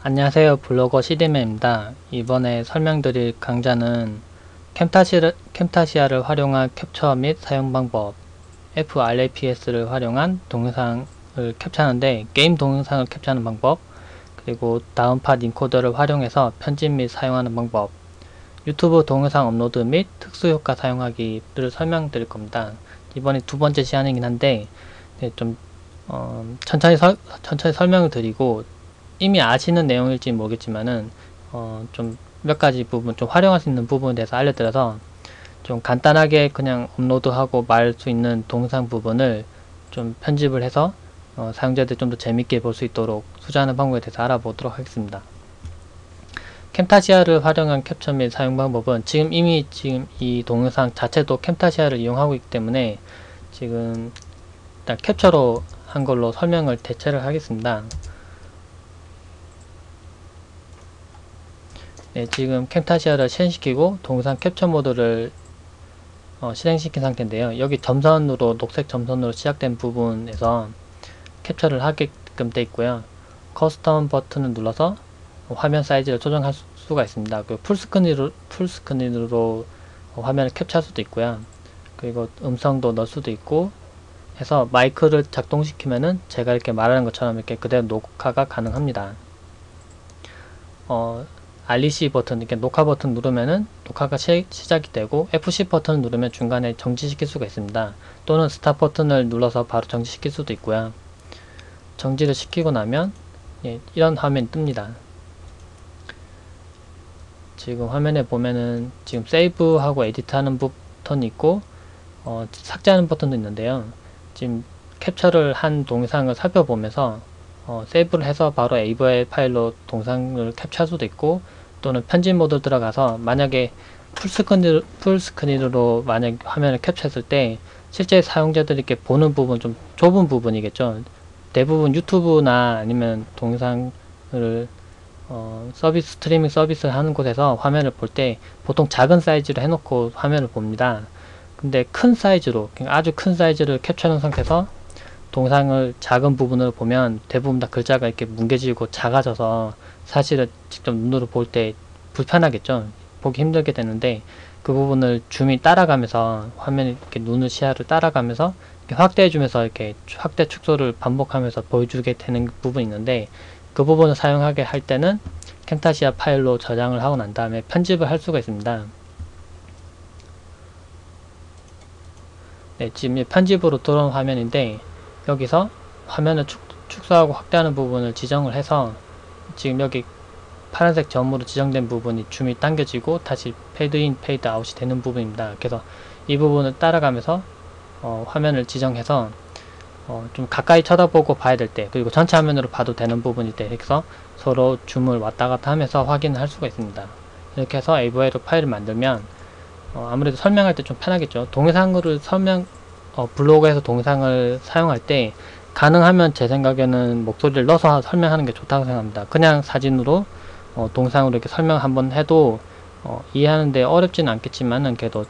안녕하세요. 블로거 CD맨입니다. 이번에 설명드릴 강좌는 캠타시아를 활용한 캡처 및 사용 방법, FRAPS를 활용한 동영상을 캡처하는데 게임 동영상을 캡처하는 방법, 그리고 다운팟 인코더를 활용해서 편집 및 사용하는 방법, 유튜브 동영상 업로드 및 특수효과 사용하기를 설명드릴 겁니다. 이번에 두 번째 시간이긴 한데 천천히 설명을 드리고 이미 아시는 내용일지 모르겠지만은 좀 몇 가지 부분 좀 활용할 수 있는 부분에 대해서 알려드려서 좀 간단하게 그냥 업로드하고 말 수 있는 동영상 부분을 좀 편집을 해서 사용자들이 좀 더 재밌게 볼 수 있도록 수정하는 방법에 대해서 알아보도록 하겠습니다. 캠타시아를 활용한 캡처 및 사용 방법은 지금 이 동영상 자체도 캠타시아를 이용하고 있기 때문에 지금 일단 캡처로 한 걸로 설명을 대체를 하겠습니다. 네, 지금 캠타시아를 실행시키고 동영상 캡처 모드를 실행시킨 상태인데요. 여기 점선으로 녹색 점선으로 시작된 부분에서 캡처를 하게끔 되어 있고요. 커스텀 버튼을 눌러서 화면 사이즈를 조정할 수가 있습니다. 그 풀스크린으로 화면을 캡처할 수도 있고요. 그리고 음성도 넣을 수도 있고 해서 마이크를 작동시키면은 제가 이렇게 말하는 것처럼 이렇게 그대로 녹화가 가능합니다. REC 버튼, 이렇게 녹화 버튼 누르면은 녹화가 시작이 되고 FC 버튼을 누르면 중간에 정지시킬 수가 있습니다. 또는 스탑 버튼을 눌러서 바로 정지시킬 수도 있고요. 정지를 시키고 나면 이런 화면이 뜹니다. 지금 화면에 보면은 지금 세이브하고 에디트하는 버튼이 있고 삭제하는 버튼도 있는데요. 지금 캡처를 한 동영상을 살펴보면서 세이브를 해서 바로 AVI 파일로 동영상을 캡처할 수도 있고 또는 편집 모드 들어가서 만약에 풀스크린으로 만약 화면을 캡처했을 때 실제 사용자들이 이렇게 보는 부분 좀 좁은 부분이겠죠. 대부분 유튜브나 아니면 동영상을 스트리밍 서비스를 하는 곳에서 화면을 볼 때 보통 작은 사이즈로 해놓고 화면을 봅니다. 근데 큰 사이즈로, 아주 큰 사이즈를 캡처한 상태에서 동영상을 작은 부분을 보면 대부분 다 글자가 이렇게 뭉개지고 작아져서 사실은 직접 눈으로 볼 때 불편하겠죠. 보기 힘들게 되는데 그 부분을 줌이 따라가면서 화면이 이렇게 눈을 시야를 따라가면서 이렇게 확대해주면서 이렇게 확대 축소를 반복하면서 보여주게 되는 부분이 있는데 그 부분을 사용하게 할 때는 캠타시아 파일로 저장을 하고 난 다음에 편집을 할 수가 있습니다. 네, 지금 편집으로 들어온 화면인데 여기서 화면을 축소하고 확대하는 부분을 지정을 해서 지금 여기 파란색 점으로 지정된 부분이 줌이 당겨지고 다시 페이드인 페이드 아웃이 되는 부분입니다. 그래서 이 부분을 따라가면서 화면을 지정해서 좀 가까이 쳐다보고 봐야 될 때 그리고 전체 화면으로 봐도 되는 부분일 때 해서 서로 줌을 왔다 갔다 하면서 확인을 할 수가 있습니다. 이렇게 해서 AVI로 파일을 만들면 아무래도 설명할 때 좀 편하겠죠. 동영상을 블로그에서 동영상을 사용할 때 가능하면 제 생각에는 목소리를 넣어서 설명하는 게 좋다고 생각합니다. 그냥 사진으로 동영상으로 이렇게 설명 한번 해도 이해하는데 어렵지는 않겠지만은 그래도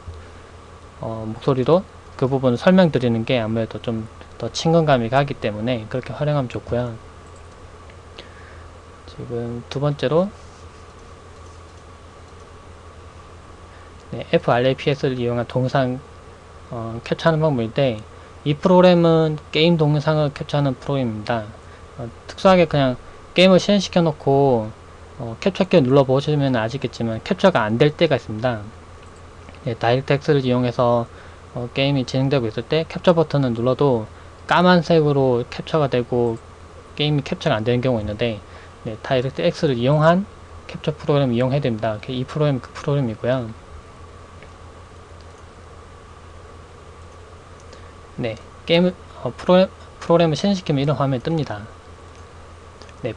목소리로 그 부분을 설명드리는 게 아무래도 좀 더 친근감이 가기 때문에 그렇게 활용하면 좋고요. 지금 두 번째로 FRAPS를 이용한 동영상 캡처하는 방법인데 이 프로그램은 게임 동영상을 캡처하는 프로그램입니다. 특수하게 그냥 게임을 실행시켜 놓고 캡처키 눌러 보시면 아시겠지만 캡처가 안 될 때가 있습니다. 다이렉트X를 이용해서 게임이 진행되고 있을 때 캡처 버튼을 눌러도 까만색으로 캡처가 되고 게임이 캡처가 안 되는 경우가 있는데 다이렉트X를 이용한 캡처 프로그램을 이용해야 됩니다. 이 프로그램 그 프로그램이고요. 프로그램을 실행시키면 이런 화면이 뜹니다.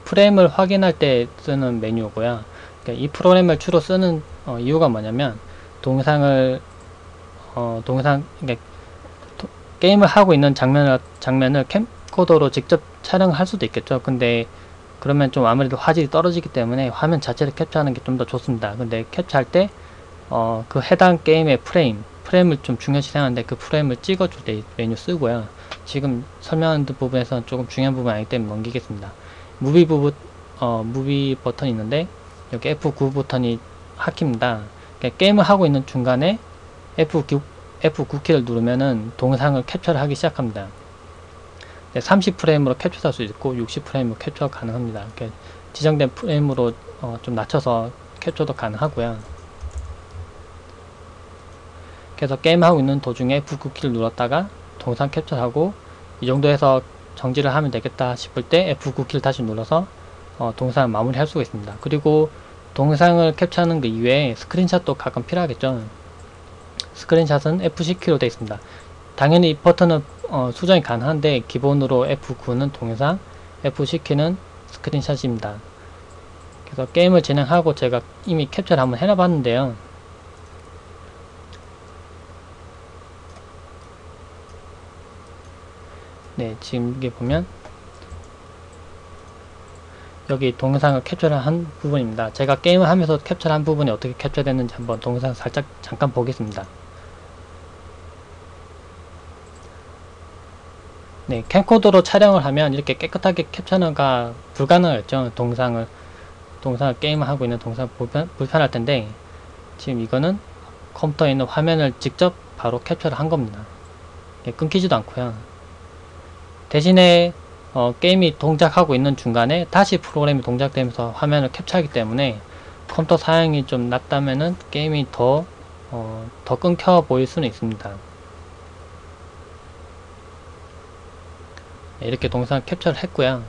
프레임을 확인할 때 쓰는 메뉴고요. 그러니까 이 프로그램을 주로 쓰는 이유가 뭐냐면 게임을 하고 있는 장면을 캠코더로 직접 촬영할 수도 있겠죠. 근데 그러면 좀 아무래도 화질이 떨어지기 때문에 화면 자체를 캡처하는 게 좀 더 좋습니다. 근데 캡처할 때 그 해당 게임의 프레임을 좀 중요시 생각하는데 그 프레임을 찍어줄 때 메뉴 쓰고요. 지금 설명하는 부분에서는 조금 중요한 부분이 아니기 때문에 넘기겠습니다. 무비 무비 버튼이 있는데 여기 F9 버튼이 하키입니다. 그러니까 게임을 하고 있는 중간에 F9 키를 누르면은 동영상을 캡처를 하기 시작합니다. 30프레임으로 캡처할 수 있고 60프레임으로 캡처 가능합니다. 이렇게 지정된 프레임으로 좀 낮춰서 캡처도 가능하고요. 그래서 게임하고 있는 도중에 F9 키를 눌렀다가 동영상 캡처하고 이 정도에서 정지를 하면 되겠다 싶을 때 F9 키를 다시 눌러서 동영상을 마무리할 수가 있습니다. 그리고 동영상을 캡처하는 그 이외에 스크린샷도 가끔 필요하겠죠. 스크린샷은 F10 키로 되어 있습니다. 당연히 이 버튼은 수정이 가능한데 기본으로 F9는 동영상, F10 키는 스크린샷입니다. 그래서 게임을 진행하고 제가 이미 캡처를 한번 해놔봤는데요. 네, 지금 이게 보면 여기 동영상을 캡처를 한 부분입니다. 제가 게임을 하면서 캡처를 한 부분이 어떻게 캡처됐는지 한번 동영상 살짝 잠깐 보겠습니다. 네, 캠코더로 촬영을 하면 이렇게 깨끗하게 캡처가 불가능하겠죠. 동영상을 게임을 하고 있는 동영상 불편할 텐데 지금 이거는 컴퓨터에 있는 화면을 직접 바로 캡처를 한 겁니다. 끊기지도 않고요. 대신에 게임이 동작하고 있는 중간에 다시 프로그램이 동작되면서 화면을 캡처하기 때문에 컴퓨터 사양이 좀 낮다면은 게임이 더 끊겨 보일 수는 있습니다. 이렇게 동영상 캡처를 했고요.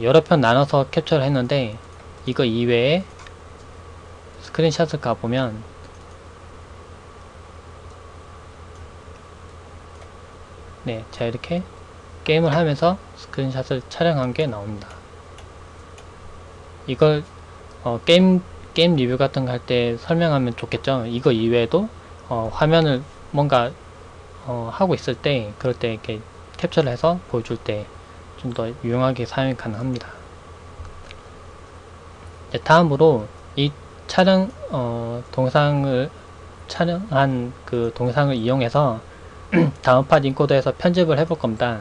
여러 편 나눠서 캡처를 했는데 이거 이외에 스크린샷을 가보면 네, 제가 이렇게 게임을 하면서 스크린샷을 촬영한 게 나옵니다. 이걸 게임 리뷰 같은 거 할 때 설명하면 좋겠죠. 이거 이외에도 화면을 뭔가 하고 있을 때 그럴 때 이렇게 캡처를 해서 보여줄 때 좀 더 유용하게 사용이 가능합니다. 네, 다음으로 이 동영상을 촬영한 그 동영상을 이용해서 다운팟 인코더에서 편집을 해볼 겁니다.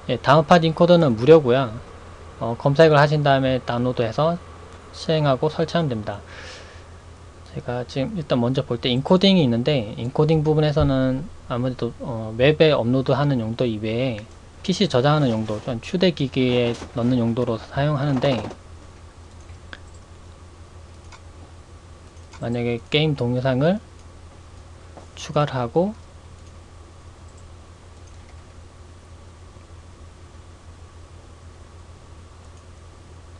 예, 다운팟 인코더는 무료고요. 검색을 하신 다음에 다운로드해서 실행하고 설치하면 됩니다. 제가 지금 일단 먼저 볼 때 인코딩이 있는데 인코딩 부분에서는 아무래도 웹에 업로드하는 용도 이외에 PC 저장하는 용도, 좀 휴대기기에 넣는 용도로 사용하는데 만약에 게임 동영상을 추가를 하고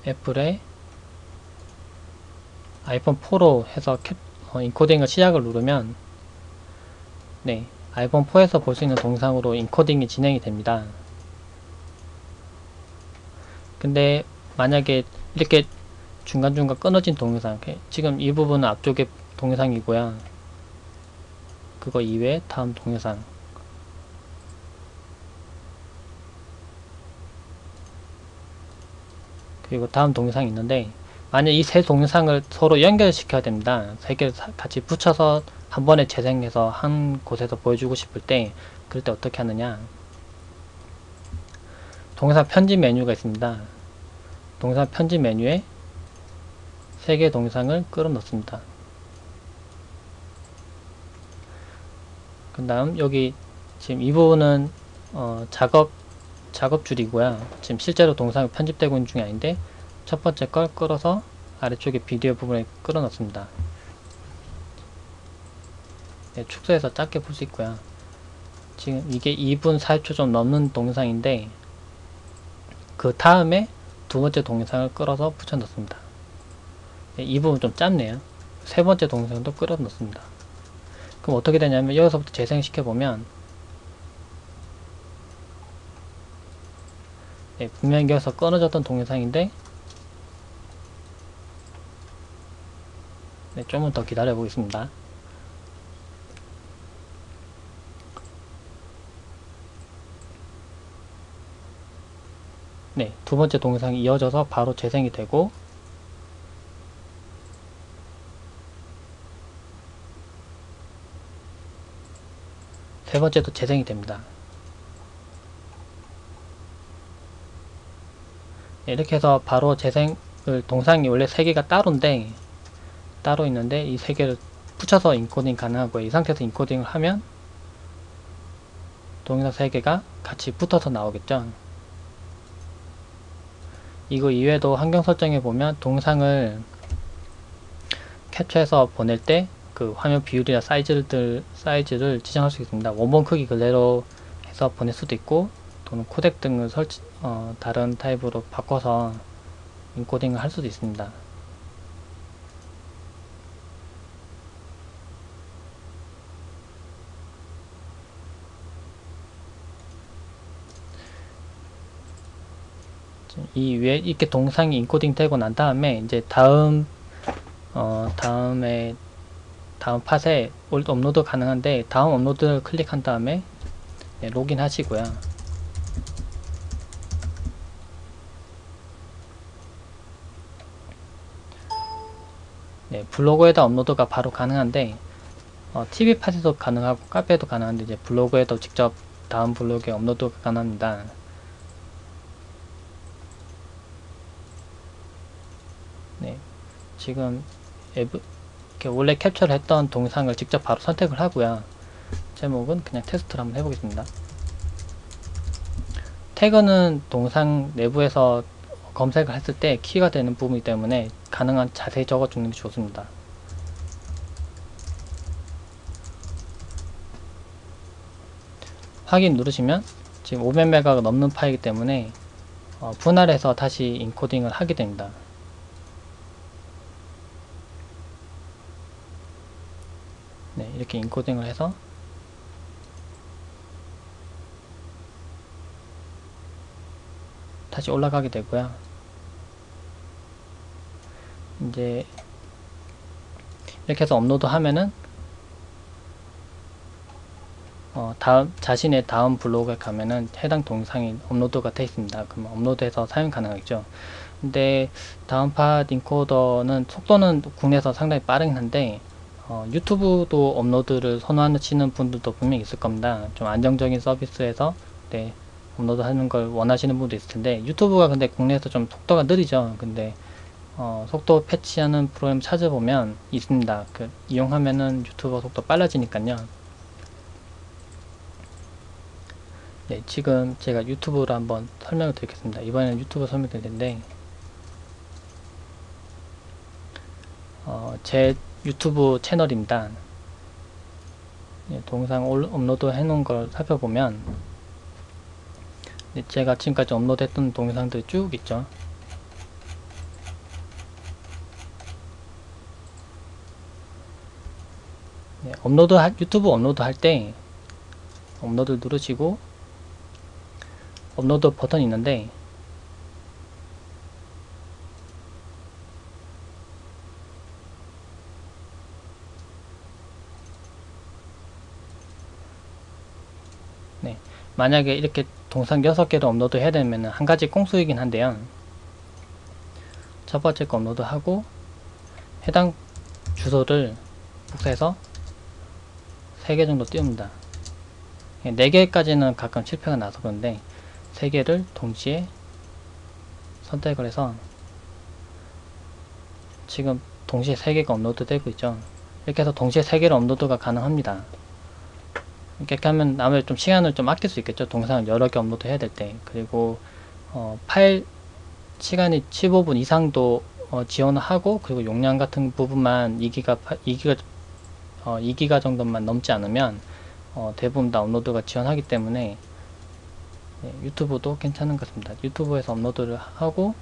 애플에 아이폰 4로 해서 인코딩을 시작을 누르면 네, 아이폰 4에서 볼 수 있는 동영상으로 인코딩이 진행이 됩니다. 근데 만약에 이렇게 중간중간 끊어진 동영상, 지금 이 부분은 앞쪽에 동영상이고요. 그거 이외에 다음 동영상, 그리고 다음 동영상이 있는데 만약 이 세 동영상을 서로 연결시켜야 됩니다. 세 개를 같이 붙여서 한 번에 재생해서 한 곳에서 보여주고 싶을 때 그럴 때 어떻게 하느냐, 동영상 편집 메뉴가 있습니다. 동영상 편집 메뉴에 세 개의 동영상을 끌어 넣습니다. 그 다음 여기 지금 이 부분은 작업줄이고요. 지금 실제로 동영상이 편집되고 있는 중이 아닌데 첫 번째 걸 끌어서 아래쪽에 비디오 부분에 끌어 넣습니다. 네, 축소해서 짧게 볼 수 있고요. 지금 이게 2분 40초 좀 넘는 동영상인데 그 다음에 두 번째 동영상을 끌어서 붙여 넣습니다. 네, 이 부분 좀 짧네요. 세 번째 동영상도 끌어 넣습니다. 그럼 어떻게 되냐면 여기서부터 재생시켜 보면 네, 분명히 여기서 끊어졌던 동영상인데 네, 좀은 더 기다려 보겠습니다. 네, 두 번째 동영상이 이어져서 바로 재생이 되고 세 번째도 재생이 됩니다. 이렇게 해서 바로 재생을, 동상이 원래 3개가 따로인데, 따로 있는데 이 3개를 붙여서 인코딩 가능하고요. 이 상태에서 인코딩을 하면 동영상 3개가 같이 붙어서 나오겠죠. 이거 이외에도 환경 설정에 보면 동영상을 캡처해서 보낼 때 그 화면 비율이나 사이즈를 지정할 수 있습니다. 원본 크기 그대로 해서 보낼 수도 있고, 또는 코덱 등을 다른 타입으로 바꿔서 인코딩을 할 수도 있습니다. 이 위에 이렇게 동상이 인코딩 되고 난 다음에 이제 다음 팟에 업로드 가능한데, 다음 업로드를 클릭한 다음에 로그인 하시고요. 블로그에다 업로드가 바로 가능한데, TV팟에도 가능하고 카페에도 가능한데, 이제 블로그에도 직접 다음 블로그에 업로드가 가능합니다. 지금 이렇게 원래 캡처를 했던 동영상을 직접 바로 선택을 하고요. 제목은 그냥 테스트를 한번 해보겠습니다. 태그는 동영상 내부에서 검색을 했을 때 키가 되는 부분이기 때문에 가능한 자세히 적어주는 게 좋습니다. 확인 누르시면 지금 500메가가 넘는 파일이기 때문에 분할해서 다시 인코딩을 하게 됩니다. 이렇게 인코딩을 해서 다시 올라가게 되고요. 이제 이렇게 해서 업로드 하면은 자신의 다음 블로그에 가면은 해당 동영상이 업로드가 되어 있습니다. 그럼 업로드해서 사용 가능하겠죠. 근데 다음 팟 인코더는 속도는 국내에서 상당히 빠르긴 한데, 유튜브도 업로드를 선호하시는 분들도 분명히 있을 겁니다. 좀 안정적인 서비스에서 업로드 하는 걸 원하시는 분도 있을 텐데, 유튜브가 근데 국내에서 좀 속도가 느리죠. 근데 속도 패치하는 프로그램 찾아보면 있습니다. 이용하면은 유튜버 속도 빨라지니까요. 지금 제가 유튜브로 한번 설명을 드리겠습니다. 이번에는 유튜브 설명드릴 텐데, 제 유튜브 채널입니다. 동영상 업로드 해놓은 걸 살펴보면 제가 지금까지 업로드 했던 동영상들이 쭉 있죠. 유튜브 업로드 할 때 업로드 누르시고 업로드 버튼이 있는데, 만약에 이렇게 동영상 6개를 업로드 해야 되면 한 가지 꼼수이긴 한데요. 첫 번째 거 업로드 하고 해당 주소를 복사해서 3개 정도 띄웁니다. 4개까지는 가끔 실패가 나서 그런데 3개를 동시에 선택을 해서 지금 동시에 3개가 업로드 되고 있죠. 이렇게 해서 동시에 3개를 업로드가 가능합니다. 이렇게 하면 아무래도 좀 시간을 좀 아낄 수 있겠죠. 동영상을 여러 개 업로드 해야 될 때. 그리고 파일 시간이 15분 이상도 지원을 하고, 그리고 용량 같은 부분만 2기가 정도만 넘지 않으면 대부분 다 업로드가 지원하기 때문에 유튜브도 괜찮은 것 같습니다. 유튜브에서 업로드를 하고,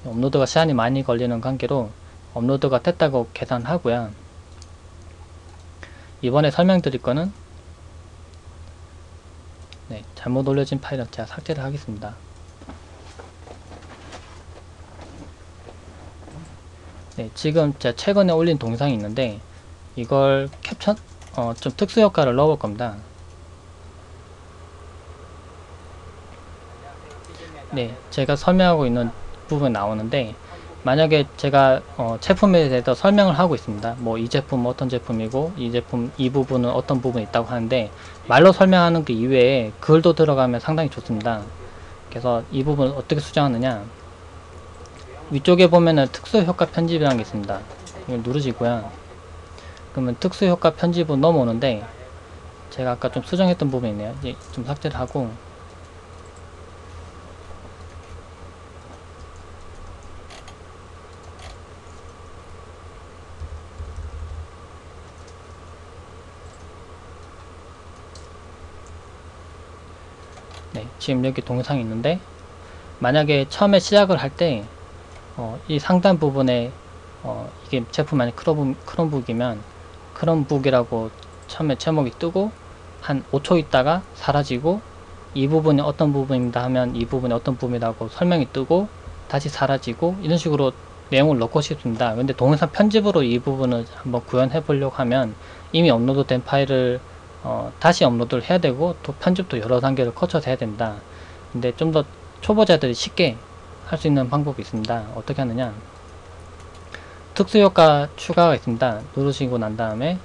업로드가 시간이 많이 걸리는 관계로 업로드가 됐다고 계산하고요. 이번에 설명드릴 거는 잘못 올려진 파일은 제가 삭제를 하겠습니다. 지금 제가 최근에 올린 동영상이 있는데, 이걸 캡처 좀 특수 효과를 넣어볼 겁니다. 제가 설명하고 있는 부분이 나오는데, 만약에 제가 제품에 대해서 설명을 하고 있습니다. 뭐 이 제품은 어떤 제품이고 이 제품 이 부분은 어떤 부분이 있다고 하는데, 말로 설명하는 그 이외에 글도 들어가면 상당히 좋습니다. 그래서 이 부분을 어떻게 수정하느냐, 위쪽에 보면은 특수효과 편집이라는 게 있습니다. 이걸 누르시고요. 그러면 특수효과 편집으로 넘어오는데, 제가 아까 좀 수정했던 부분이 있네요. 이제 좀 삭제를 하고, 네, 지금 여기 동영상이 있는데, 만약에 처음에 시작을 할 때, 이 상단 부분에, 이게 제품 만약 크롬북이면, 크롬북이라고 처음에 제목이 뜨고, 한 5초 있다가 사라지고, 이 부분이 어떤 부분입니다 하면 이 부분이 어떤 부분이라고 설명이 뜨고, 다시 사라지고, 이런 식으로 내용을 넣고 싶습니다. 근데 동영상 편집으로 이 부분을 한번 구현해 보려고 하면, 이미 업로드 된 파일을 다시 업로드를 해야 되고, 또 편집도 여러 단계를 거쳐서 해야 된다. 근데 좀 더 초보자들이 쉽게 할 수 있는 방법이 있습니다. 어떻게 하느냐, 특수효과 추가가 있습니다. 누르시고 난 다음에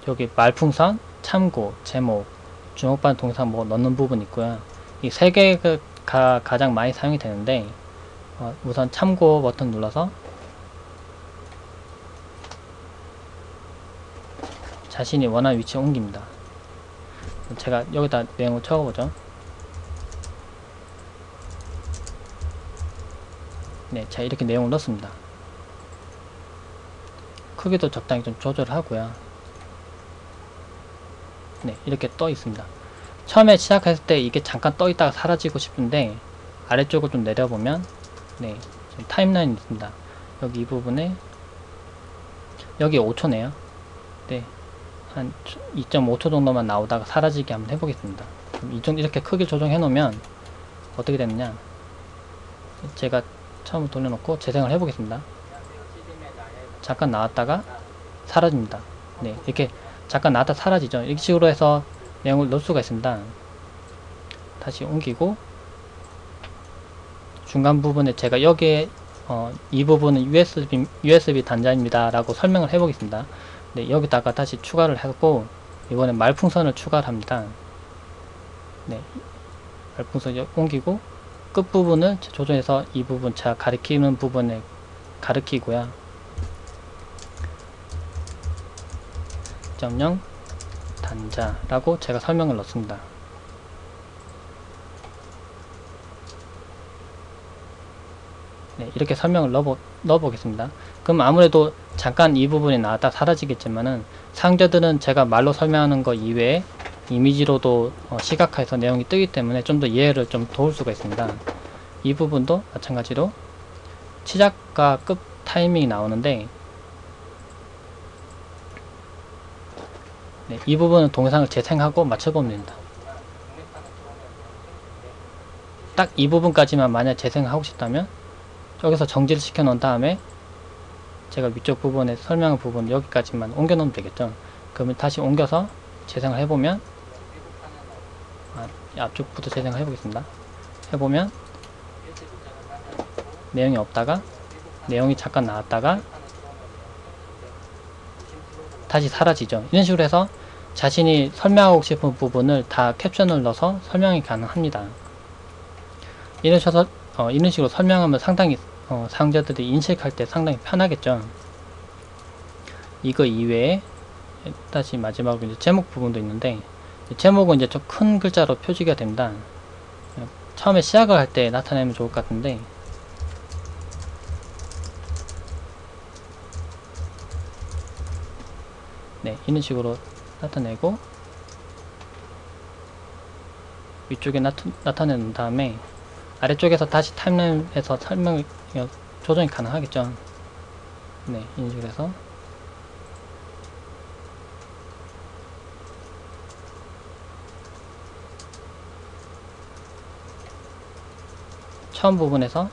여기 말풍선, 참고, 제목, 주목받은 동영상 뭐 넣는 부분 있고요. 이 세 개가 가장 많이 사용이 되는데, 우선 참고 버튼 눌러서 자신이 원하는 위치에 옮깁니다. 제가 여기다 내용을 적어보죠. 네, 자, 이렇게 내용을 넣습니다. 크기도 적당히 좀 조절을 하고요. 네, 이렇게 떠 있습니다. 처음에 시작했을 때 이게 잠깐 떠 있다가 사라지고 싶은데, 아래쪽을 좀 내려보면, 네, 타임라인이 있습니다. 여기 이 부분에, 여기 5초네요. 네, 한 2.5초 정도만 나오다가 사라지게 한번 해보겠습니다. 그럼 이렇게 크기 조정해 놓으면 어떻게 되느냐, 제가 처음 돌려놓고 재생을 해보겠습니다. 잠깐 나왔다가 사라집니다. 네, 이렇게 잠깐 나왔다 사라지죠. 이런 식으로 해서 내용을 넣을 수가 있습니다. 다시 옮기고, 중간 부분에 제가 여기에 이 부분은 USB 단자입니다 라고 설명을 해보겠습니다. 네, 여기다가 다시 추가를 하고, 이번에 말풍선을 추가를 합니다. 네, 말풍선 옮기고, 끝부분을 조정해서 이 부분 제가 가리키는 부분에 가리키고요. 0 단자라고 제가 설명을 넣습니다. 네, 이렇게 설명을 넣어보겠습니다. 그럼 아무래도 잠깐 이 부분이 나왔다 사라지겠지만은, 사용자들은 제가 말로 설명하는 거 이외에 이미지로도 시각화해서 내용이 뜨기 때문에 좀 더 이해를 좀 도울 수가 있습니다. 이 부분도 마찬가지로 시작과 끝 타이밍이 나오는데, 네, 이 부분은 동영상을 재생하고 맞춰보면 됩니다. 딱 이 부분까지만 만약 재생하고 싶다면 여기서 정지를 시켜 놓은 다음에 제가 위쪽 부분에 설명 부분 여기까지만 옮겨 놓으면 되겠죠. 그러면 다시 옮겨서 재생을 해보면, 앞쪽부터 재생을 해보겠습니다. 해보면 내용이 없다가 내용이 잠깐 나왔다가 다시 사라지죠. 이런 식으로 해서 자신이 설명하고 싶은 부분을 다 캡션을 넣어서 설명이 가능합니다. 이런 식으로 설명하면 상당히 사용자들이 인식할 때 상당히 편하겠죠. 이거 이외에 다시 마지막으로 이제 제목 부분도 있는데, 제목은 이제 좀 큰 글자로 표시가 됩니다. 처음에 시작을 할 때 나타내면 좋을 것 같은데, 네, 이런 식으로 나타내고 위쪽에 나타낸 다음에 아래쪽에서 다시 타임라인에서 설명을 조정이 가능하겠죠. 네, 이런 식으로 해서 처음 부분에서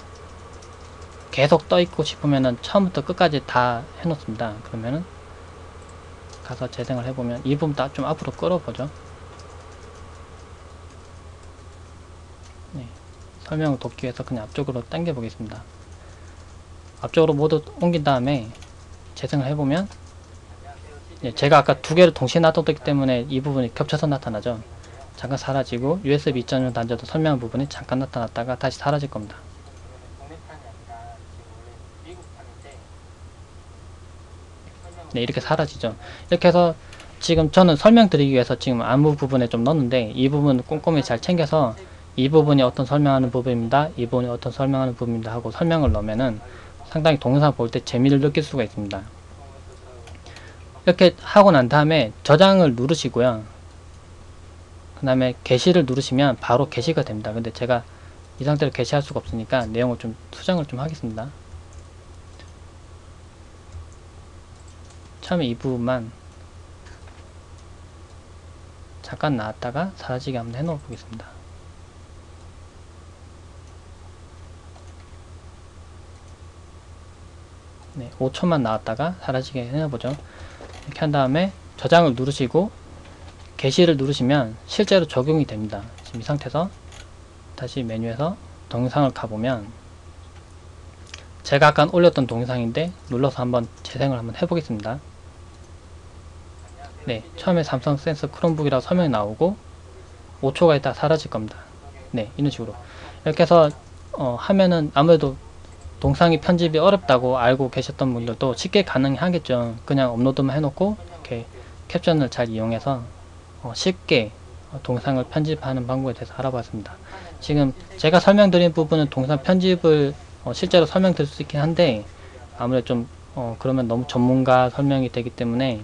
계속 떠 있고 싶으면은 처음부터 끝까지 다 해놓습니다. 그러면은 가서 재생을 해보면 이 부분 좀 앞으로 끌어보죠. 네, 설명을 돕기 위해서 그냥 앞쪽으로 당겨 보겠습니다. 앞쪽으로 모두 옮긴 다음에 재생을 해보면, 네, 제가 아까 두 개를 동시에 놔뒀기 때문에 이 부분이 겹쳐서 나타나죠. 잠깐 사라지고 USB 2.0 단자도 설명한 부분이 잠깐 나타났다가 다시 사라질 겁니다. 네, 이렇게 사라지죠. 이렇게 해서 지금 저는 설명드리기 위해서 지금 안무 부분에 좀 넣었는데 이 부분 꼼꼼히 잘 챙겨서 이 부분이 어떤 설명하는 부분입니다. 이 부분이 어떤 설명하는 부분입니다 하고 설명을 넣으면은 상당히 동영상 볼 때 재미를 느낄 수가 있습니다. 이렇게 하고 난 다음에 저장을 누르시고요. 그 다음에 게시를 누르시면 바로 게시가 됩니다. 근데 제가 이 상태로 게시할 수가 없으니까 내용을 좀 수정을 좀 하겠습니다. 처음에 이 부분만 잠깐 나왔다가 사라지게 한번 해놓아 보겠습니다. 네, 5초만 나왔다가 사라지게 해놔보죠. 이렇게 한 다음에 저장을 누르시고 게시를 누르시면 실제로 적용이 됩니다. 지금 이 상태에서 다시 메뉴에서 동영상을 가보면 제가 아까 올렸던 동영상인데 눌러서 한번 재생을 한번 해보겠습니다. 네, 처음에 삼성 센서 크롬북이라고 설명이 나오고 5초가 있다 사라질 겁니다. 네, 이런 식으로 이렇게 해서 하면은 아무래도 동상이 편집이 어렵다고 알고 계셨던 분들도 쉽게 가능하겠죠. 그냥 업로드만 해놓고 이렇게 캡션을 잘 이용해서 쉽게 동상을 편집하는 방법에 대해서 알아봤습니다. 지금 제가 설명드린 부분은 동상 편집을 실제로 설명드릴 수 있긴 한데 아무래도 좀 그러면 너무 전문가 설명이 되기 때문에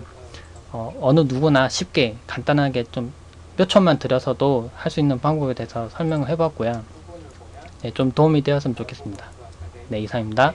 어느 누구나 쉽게 간단하게 좀 몇 초만 들여서도 할 수 있는 방법에 대해서 설명을 해봤고요. 네, 좀 도움이 되었으면 좋겠습니다. 네, 이상입니다.